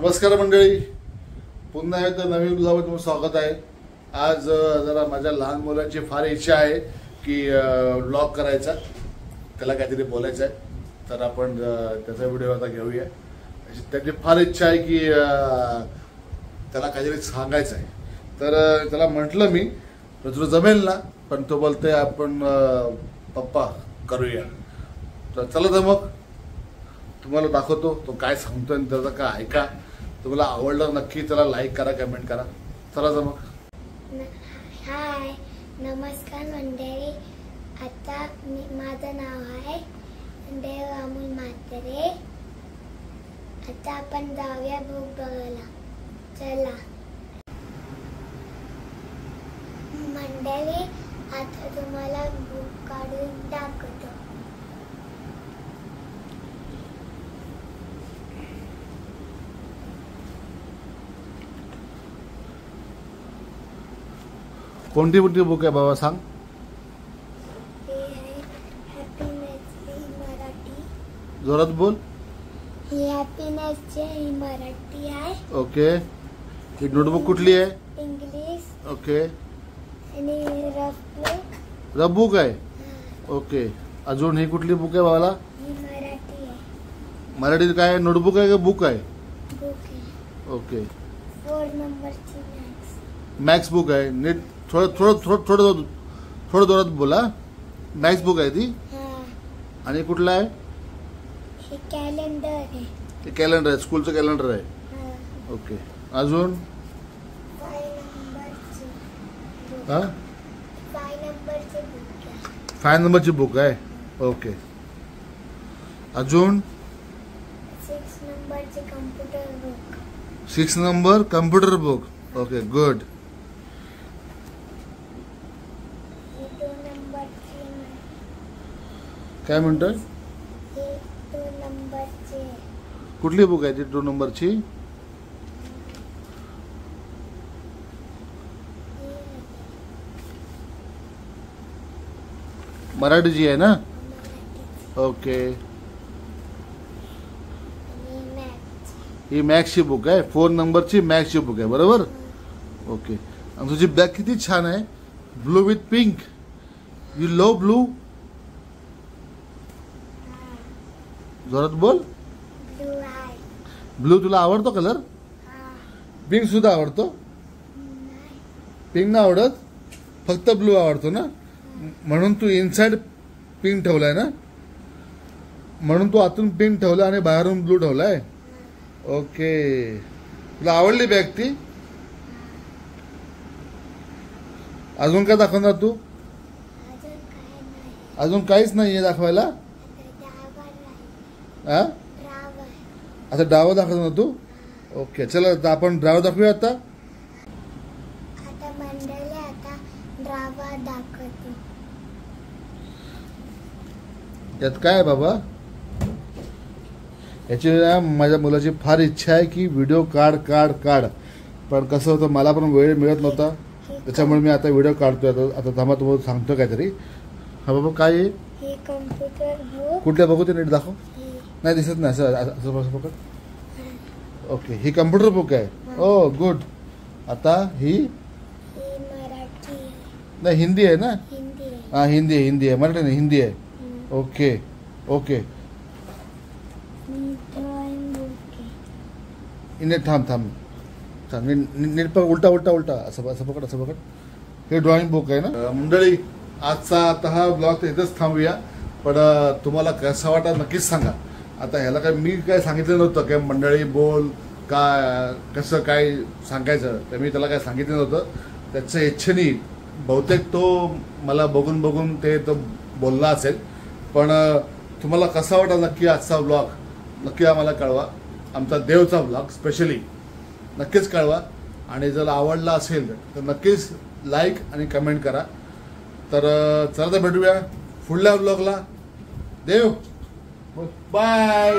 नमस्कार मंडळी, पुन्हा एकदा नवीन ब्लॉगमध्ये तुमचं स्वागत आहे। आज जरा माझ्या लहान मुलाची फार इच्छा आहे की ब्लॉग करायचा, त्याला काहीतरी बोलायचं आहे, तर आपण त्याचा व्हिडिओ आता घेऊया। त्याची फार इच्छा आहे की त्याला काहीतरी सांगायचं आहे, तर त्याला म्हटलं मी तुला जमेल ना, पण तो बोलतोय आपण पप्पा करूया। तर चला तर मग तुम्हाला दाखवतो तो काय सांगतोय आणि त्याचा काय ऐका। तुम्हाला आवडलं नक्की त्याला लाईक करा, कमेंट करा। चला तर मग। हाय, नमस्कार मंडळी। आता माझं नाव आहे देव अमोल म्हात्रे। आता आपण जाऊया बुक बघायला, चला मंडळी। आता तुम्हाला बुक काढून दाखवतो। कोणती कोणती बुक आहे बाबा सांग। जोरात बोल। हॅपीनेस मराठी आहे। ओके, ही नोटबुक कुठली आहे? इंग्लिश। ओके, आणि रफ बुक आहे। ओके, अजून ही कुठली बुक आहे बाबाला? ही मराठी आहे। मराठी काय नोटबुक आहे का बुक आहे? बुक आहे। ओके, 4 नंबरची मॅथ्स। मॅथ्स बुक आहे। नीट थोडं जोरात बोला। मॅथ्स बुक आहे ती। आणि कुठला आहे? हे कॅलेंडर आहे। ते कॅलेंडर आहे, स्कूलचं कॅलेंडर आहे। ओके, अजून 5 नंबरची हा 5 नंबरची बुक आहे। 5 नंबरची बुक आहे। ओके, अजून 6 नंबरची computer book. 6 number computer book. Okay, good. 2 नंबरची काय म्हणतोय? 2 नंबरची कुठली बुक आहे ती 2 नंबरची? मराठीची आहे ना? ओके, ही मॅथ्सची बुक आहे। 4 नंबरची मॅथ्सची बुक आहे, बरोबर? ओके, आणि तुझी बॅग किती छान आहे, blue with pink. You love blue? जोरात बोल। ब्लू आहे। ब्लू तुला आवडतो कलर? पिंक सुद्धा आवडतो? पिंक ना आवडत, फक्त ब्लू आवडतो ना? म्हणून तू इनसाइड पिंक ठेवलाय ना, म्हणून तू आतून पिंक ठेवला आणि बाहेरून ब्लू ठेवलाय। ओके, तुला आवडली बॅग ती? अजून काय दाखवणार तू? अजून काहीच नाहीये दाखवायला? हा, आता डाव दाखवणार तू? ओके, चला आपण ड्राव दाखवूया आता। आता मंडळी, आता ड्रावा दाखवतो। यात काय आहे बाबा? याची माझ्या मुलाची फार इच्छा आहे की व्हिडिओ काढ काढ काढ, पण कसं होतं मला पण वेळ मिळत नव्हता, त्याच्यामुळे मी आता व्हिडिओ काढतोय। आता थांबा, तुम्हाला सांगतो काहीतरी। हा बाबा, काय आहे? हे कम्प्युटर बुक। कुठल्या बघू ते नीट दाखव। नाही दिसत नाही, असं पकड। ओके, ही कम्प्युटर बुक आहे। ओ गुड। आता ही मराठी नाही, हिंदी आहे ना? हिंदी आहे। हा, हिंदी आहे, मराठी नाही, हिंदी आहे। ओके ओके, ड्रॉइंग बुक आहे। नीट थांब थांब थांब, नीट पकड, उलटा उलटा उलटा, असं पकड, असं पकड। हे ड्रॉइंग बुक आहे ना? मंडळी, आजचा आता हा ब्लॉग तर इथंच थांबूया, पण तुम्हाला कसं वाटतं नक्कीच सांगा। आता ह्याला काय मी काय सांगितलं नव्हतं की मंडळी बोल काय कसं काय सांगायचं, तर मी त्याला काय सांगितलं नव्हतं। त्याच्या इच्छेने बहुतेक तो मला बघून बघून ते तो बोलला असेल, पण तुम्हाला कसा वाटला नक्की आजचा ब्लॉग नक्की आम्हाला कळवा। आमचा देवचा ब्लॉग स्पेशली नक्कीच कळवा, आणि जर आवडला असेल तर नक्कीच लाईक आणि कमेंट करा। तर चला तर भेटूया पुढल्या ब्लॉगला। देव बाय।